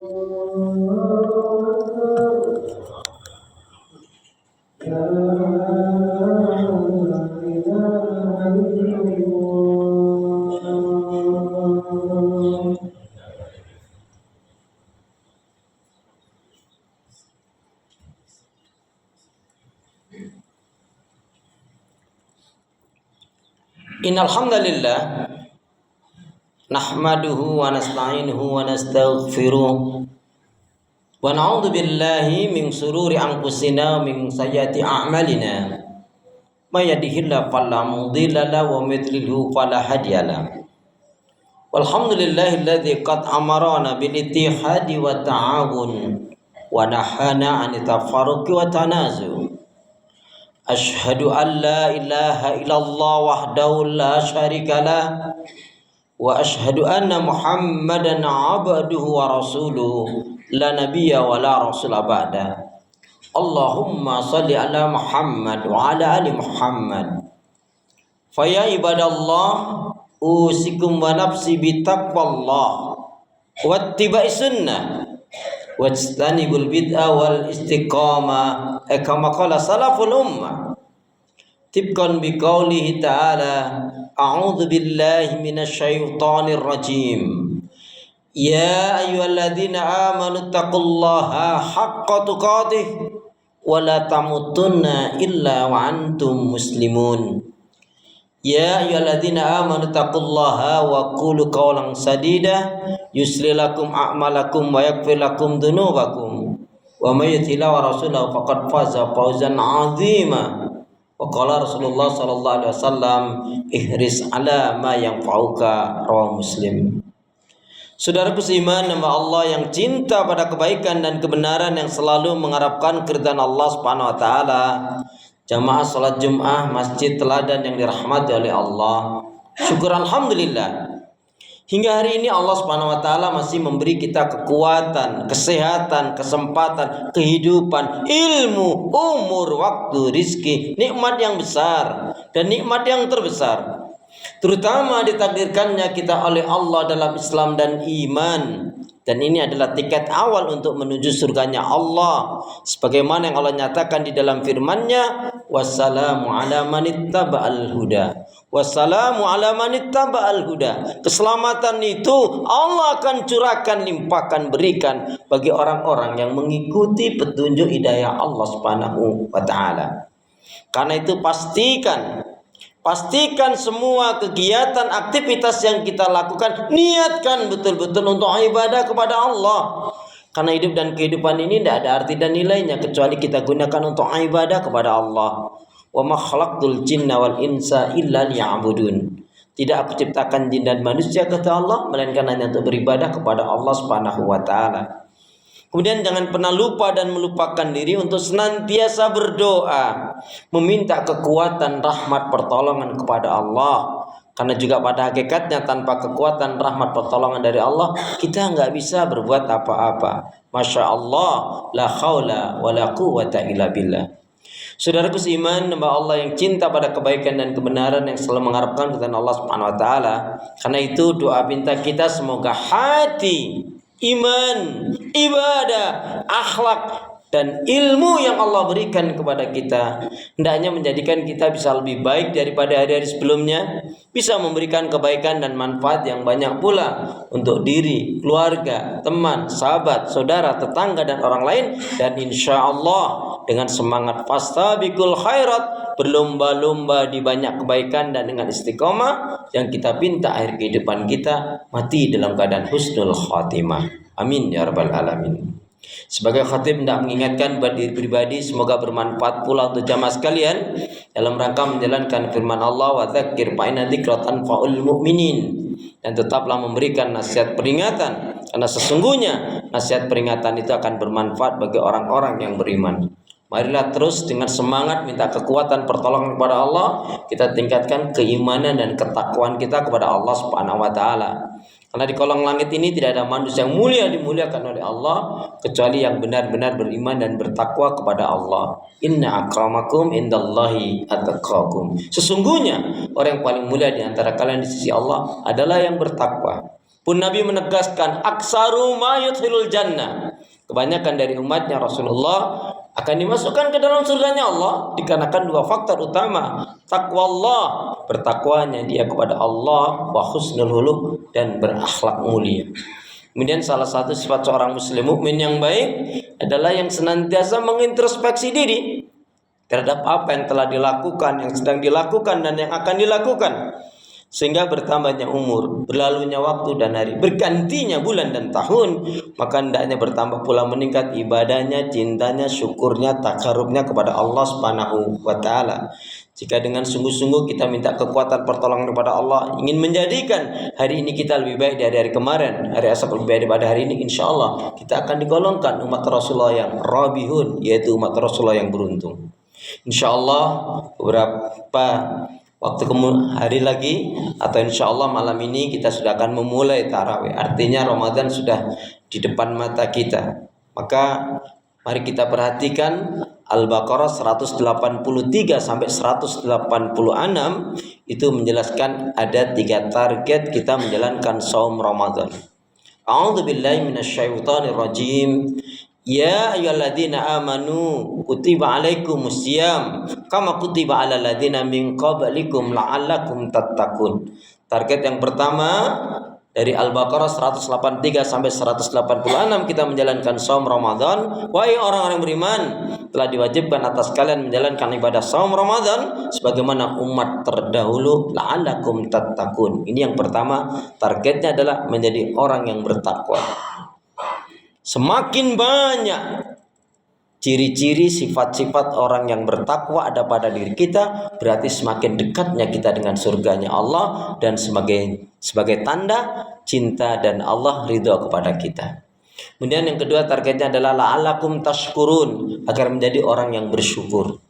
Innal hamdalillah nahmaduhu wa nasta'inuhu wa nastaghfiruh wa na'udzu billahi min shururi anfusina wa min sayyiati a'malina may yahdihillahu fala mudilla lahu wa may yudlilhu fala hadiya lahu walhamdulillahilladzi qad amarana bil ittihadi wa ta'awun wa nahana 'anil tafarruqi wa tanazu. Asyhadu an la ilaha illallah wahdahu la syarikalah wa asyhadu anna Muhammadan abduhu wa rasuluhu la nabiyya wa la rasula ba'da. Allahumma salli ala Muhammad wa ala ali Muhammad. Fa ya ibadallah usikum wa nafsi bi taqwallah wa ittiba'i sunnah wajtanibul bid'ah wal istiqamah kama qala salaful ummah tibqan biqaulihi ta'ala a'udzu billahi minasyaitonir rajim ya ayyuhalladzina amanu taqullaha haqqa tuqatih wa la tamutunna illa wa antum muslimun. Ya ayyuhalladzina amanu taqullaha wa qulu qawlan sadida yuslih lakum a'malakum wa yaghfir lakum dzunubakum wa may yuti' wa rasulahu faqad faza fawzan 'azima. Wa qala Rasulullah sallallahu alaihi wasallam ihris ala ma yanfa'uka, rawahu Muslim. Saudaraku seiman, nama Allah yang cinta pada kebaikan dan kebenaran, yang selalu mengharapkan keridhaan Allah Subhanahu wa taala. Jamaah salat Jumat Masjid Teladan yang dirahmati oleh Allah. Syukur alhamdulillah. Hingga hari ini Allah Subhanahu wa taala masih memberi kita kekuatan, kesehatan, kesempatan, kehidupan, ilmu, umur, waktu, rizki, nikmat yang besar dan nikmat yang terbesar. Terutama ditakdirkannya kita oleh Allah dalam Islam dan iman. Dan ini adalah tiket awal untuk menuju surganya Allah, sebagaimana yang Allah nyatakan di dalam firman-Nya, wassalamu ala manittaba'al huda. Wassalamu ala manittaba'al huda. Keselamatan itu Allah akan curahkan, limpahkan, berikan bagi orang-orang yang mengikuti petunjuk hidayah Allah Subhanahu wa taala. Karena itu pastikan semua kegiatan, aktivitas yang kita lakukan, niatkan betul-betul untuk ibadah kepada Allah. Karena hidup dan kehidupan ini tidak ada arti dan nilainya kecuali kita gunakan untuk ibadah kepada Allah. Wa ma khalaqtul jinna wal insa illa liya'budun. Tidak aku ciptakan jin dan manusia, kata Allah, melainkan hanya untuk beribadah kepada Allah Subhanahu wa taala. Kemudian jangan pernah lupa dan melupakan diri untuk senantiasa berdoa, meminta kekuatan, rahmat, pertolongan kepada Allah. Karena juga pada hakikatnya tanpa kekuatan, rahmat, pertolongan dari Allah, kita nggak bisa berbuat apa-apa. Masya Allah, la khawla wa la quwwata illa billah. Saudaraku seiman, nama Allah yang cinta pada kebaikan dan kebenaran, yang selalu mengharapkan kepada Allah Subhanahu wa taala. Karena itu doa pinta kita semoga hati, iman, ibadah, akhlak, dan ilmu yang Allah berikan kepada kita hendaknya menjadikan kita bisa lebih baik daripada hari-hari sebelumnya, bisa memberikan kebaikan dan manfaat yang banyak pula untuk diri, keluarga, teman, sahabat, saudara, tetangga, dan orang lain. Dan insya Allah dengan semangat fastabiqul khairat, berlomba-lomba di banyak kebaikan, dan dengan istiqomah yang kita pinta akhir kehidupan kita mati dalam keadaan husnul khatimah. Amin ya rabbal alamin. Sebagai khatib hendak mengingatkan buat diri pribadi, semoga bermanfaat pula untuk jamaah sekalian dalam rangka menjalankan firman Allah, wa dzakir fa inna dzikra tanfa'ul mu'minin. Dan tetaplah memberikan nasihat peringatan, karena sesungguhnya nasihat peringatan itu akan bermanfaat bagi orang-orang yang beriman. Marilah terus dengan semangat minta kekuatan, pertolongan kepada Allah, kita tingkatkan keimanan dan ketakwaan kita kepada Allah Subhanahu wa taala. Karena di kolong langit ini tidak ada manusia yang mulia dimuliakan oleh Allah kecuali yang benar-benar beriman dan bertakwa kepada Allah. Inna akramakum indallahi atqakum. Sesungguhnya orang yang paling mulia di antara kalian di sisi Allah adalah yang bertakwa. Pun Nabi menegaskan aksaru ma yudkhilul jannah. Kebanyakan dari umatnya Rasulullah akan dimasukkan ke dalam surganya Allah dikarenakan dua faktor utama. Takwa Allah, bertakwanya dia kepada Allah, wa husnul khuluq, dan berakhlak mulia. Kemudian salah satu sifat seorang muslim mukmin yang baik adalah yang senantiasa mengintrospeksi diri terhadap apa yang telah dilakukan, yang sedang dilakukan, dan yang akan dilakukan. Sehingga bertambahnya umur, berlalunya waktu dan hari, bergantinya bulan dan tahun, maka hendaknya bertambah pula meningkat ibadahnya, cintanya, syukurnya, takarubnya kepada Allah Subhanahu wa taala. Jika dengan sungguh-sungguh kita minta kekuatan pertolongan kepada Allah, ingin menjadikan hari ini kita lebih baik dari hari kemarin, hari esok lebih baik daripada hari ini, insya Allah kita akan digolongkan umat Rasulullah yang rabihun, yaitu umat Rasulullah yang beruntung. Insya Allah beberapa waktu hari lagi atau insya Allah malam ini kita sudah akan memulai tarawih. Artinya Ramadan sudah di depan mata kita. Maka mari kita perhatikan Al-Baqarah 183 sampai 186 itu menjelaskan ada 3 target kita menjalankan saum Ramadan. A'udzubillahi minasyaitonirrajim. Ya ayyuhalladzina amanu kutiba alaikumusiyam kama kutiba alal ladzina min qablikum la'allakum tattaqun. Target yang pertama dari Al-Baqarah 183 sampai 186 kita menjalankan saum Ramadan. Wahai orang-orang beriman, telah diwajibkan atas kalian menjalankan ibadah saum Ramadan sebagaimana umat terdahulu la'allakum tattaqun. Ini yang pertama, targetnya adalah menjadi orang yang bertakwa. Semakin banyak ciri-ciri sifat-sifat orang yang bertakwa ada pada diri kita, berarti semakin dekatnya kita dengan surganya Allah dan sebagai tanda cinta dan Allah ridha kepada kita. Kemudian yang kedua targetnya adalah la'allakum tashkurun, agar menjadi orang yang bersyukur.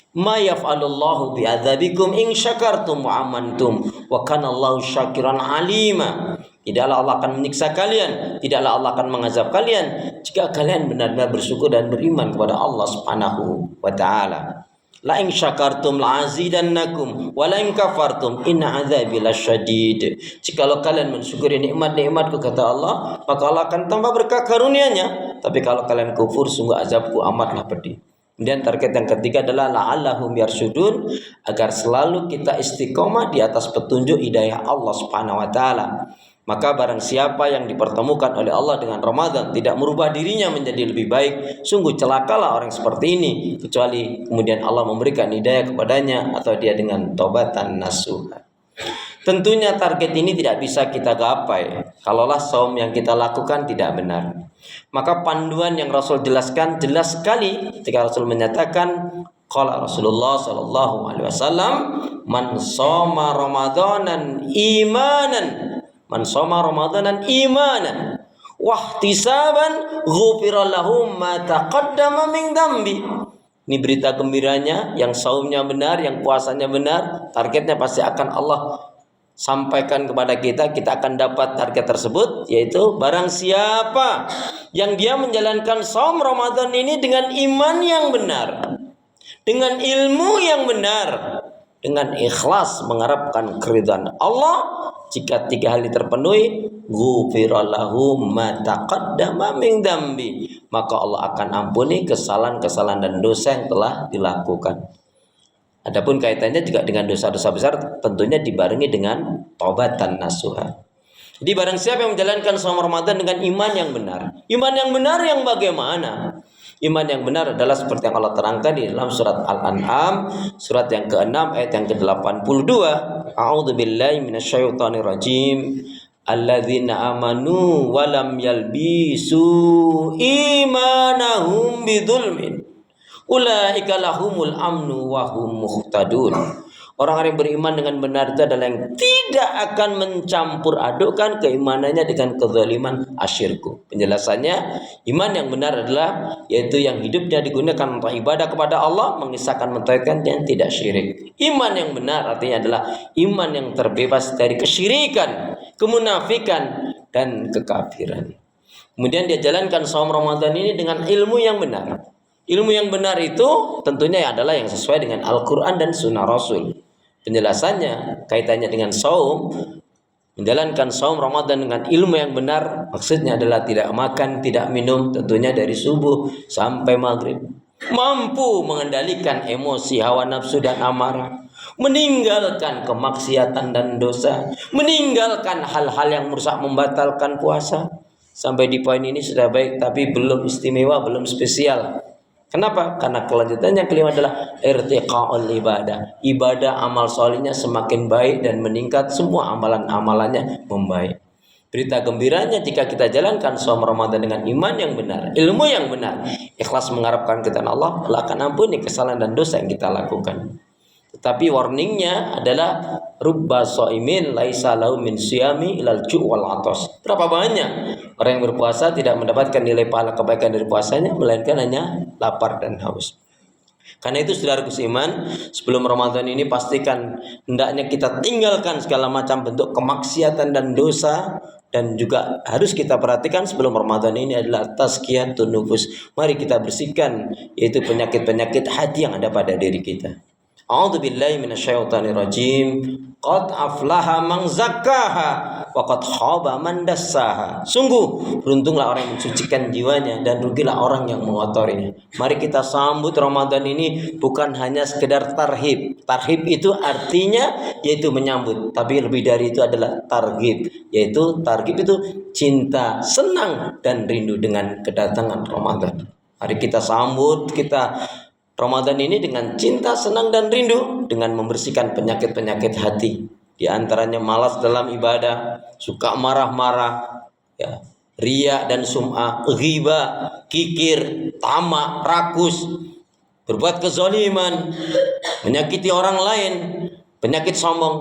Ma yaf'alullahu bi'adzabikum in syakartum wa amantum wa kana Allahu syakiran alima. Tidaklah Allah akan menyiksa kalian, tidaklah Allah akan mengazab kalian jika kalian benar-benar bersyukur dan beriman kepada Allah Subhanahu wa taala. La in syakartum la'azidannakum wa la in kafartum inna adzabi lasyadid. Jikalau kalian mensyukuri nikmat-nikmatku kata Allah, maka Allah akan tambah berkah karunia-Nya. Tapi kalau kalian kufur, sungguh azabku amatlah pedih. Kemudian target yang ketiga adalah la'allahum yarsyudun, agar selalu kita istiqomah di atas petunjuk hidayah Allah Subhanahu wa taala. Maka barang siapa yang dipertemukan oleh Allah dengan Ramadan tidak merubah dirinya menjadi lebih baik, sungguh celakalah orang seperti ini, kecuali kemudian Allah memberikan hidayah kepadanya atau dia dengan taubatan nasuha. Tentunya target ini tidak bisa kita gapai kalaulah saum yang kita lakukan tidak benar. Maka panduan yang Rasul jelaskan jelas sekali ketika Rasul menyatakan, qala Rasulullah sallallahu alaihi wasallam, man shoma ramadanan imanan wahtisaban ghufira lahum ma taqaddama min dzambi. Ini berita gembiranya, yang saumnya benar, yang puasanya benar, targetnya pasti akan Allah sampaikan kepada kita. Kita akan dapat target tersebut, yaitu barang siapa yang dia menjalankan saum Ramadan ini dengan iman yang benar, dengan ilmu yang benar, dengan ikhlas mengharapkan keridhaan Allah, jika 3 hal terpenuhi, ghufira lahu ma taqaddama min dzambi, maka Allah akan ampuni kesalahan-kesalahan dan dosa yang telah dilakukan. Adapun kaitannya juga dengan dosa-dosa besar, tentunya dibarengi dengan taubatan nasuha. Jadi barang siapa yang menjalankan saum Ramadan dengan iman yang benar. Iman yang benar yang bagaimana? Iman yang benar adalah seperti yang Allah terangkan di dalam surat Al-An'am, surat yang ke-6 ayat yang ke-82. A'udzubillahi minasyaitonirrajim. Alladzina amanu wa lam yalbisu imanahum bidzulmin ulaika lahumul amnu wa hum muhtadun. Orang-orang yang beriman dengan benar itu adalah yang tidak akan mencampur adukkan keimanannya dengan kezaliman asyirku. Penjelasannya, iman yang benar adalah yaitu yang hidupnya digunakan untuk ibadah kepada Allah, mengisahkan, mentauhidkan, dan tidak syirik. Iman yang benar artinya adalah iman yang terbebas dari kesyirikan, kemunafikan, dan kekafiran. Kemudian dia jalankan saum Ramadan ini dengan ilmu yang benar. Ilmu yang benar itu tentunya adalah yang sesuai dengan Al-Quran dan Sunnah Rasul. Penjelasannya kaitannya dengan saum, Menjalankan saum Ramadan dengan ilmu yang benar maksudnya adalah tidak makan, tidak minum, tentunya dari subuh sampai maghrib. Mampu mengendalikan emosi, hawa nafsu dan amarah, meninggalkan kemaksiatan dan dosa, meninggalkan hal-hal yang merusak membatalkan puasa. Sampai di poin ini sudah baik, tapi belum istimewa, belum spesial. Kenapa? Karena kelanjutannya kelima adalah irtiqaul ibadah. Ibadah amal solihnya semakin baik dan meningkat, semua amalan-amalannya membaik. Berita gembiranya jika kita jalankan saum Ramadan dengan iman yang benar, ilmu yang benar, ikhlas mengharapkan kepada Allah, Allah akan ampuni kesalahan dan dosa yang kita lakukan. Tetapi warningnya adalah rubba shaimin laisa lahu min siyami ilal ju' wal atos. Berapa banyak orang yang berpuasa tidak mendapatkan nilai pahala kebaikan dari puasanya, melainkan hanya lapar dan haus. Karena itu saudaraku seiman, sebelum Ramadan ini pastikan hendaknya kita tinggalkan segala macam bentuk kemaksiatan dan dosa. Dan juga harus kita perhatikan sebelum Ramadan ini adalah tazkiyatun nufus. Mari kita bersihkan yaitu penyakit-penyakit hati yang ada pada diri kita. A'udzubillahi minasyaitonirrajim. Qad aflaha man zakkaha wa qad khaba man dassaha. Sungguh beruntunglah orang yang mensucikan jiwanya dan rugilah orang yang mengotorinya. Mari kita sambut Ramadan ini bukan hanya sekedar tarhib. Tarhib itu artinya yaitu menyambut, tapi lebih dari itu adalah targhib. Yaitu targhib itu cinta, senang dan rindu dengan kedatangan Ramadan. Mari kita sambut Ramadan ini dengan cinta, senang dan rindu, dengan membersihkan penyakit-penyakit hati. Di antaranya malas dalam ibadah, suka marah-marah, ya, riya dan sum'ah, ghibah, kikir, tamak, rakus, berbuat kezaliman, menyakiti orang lain, penyakit sombong.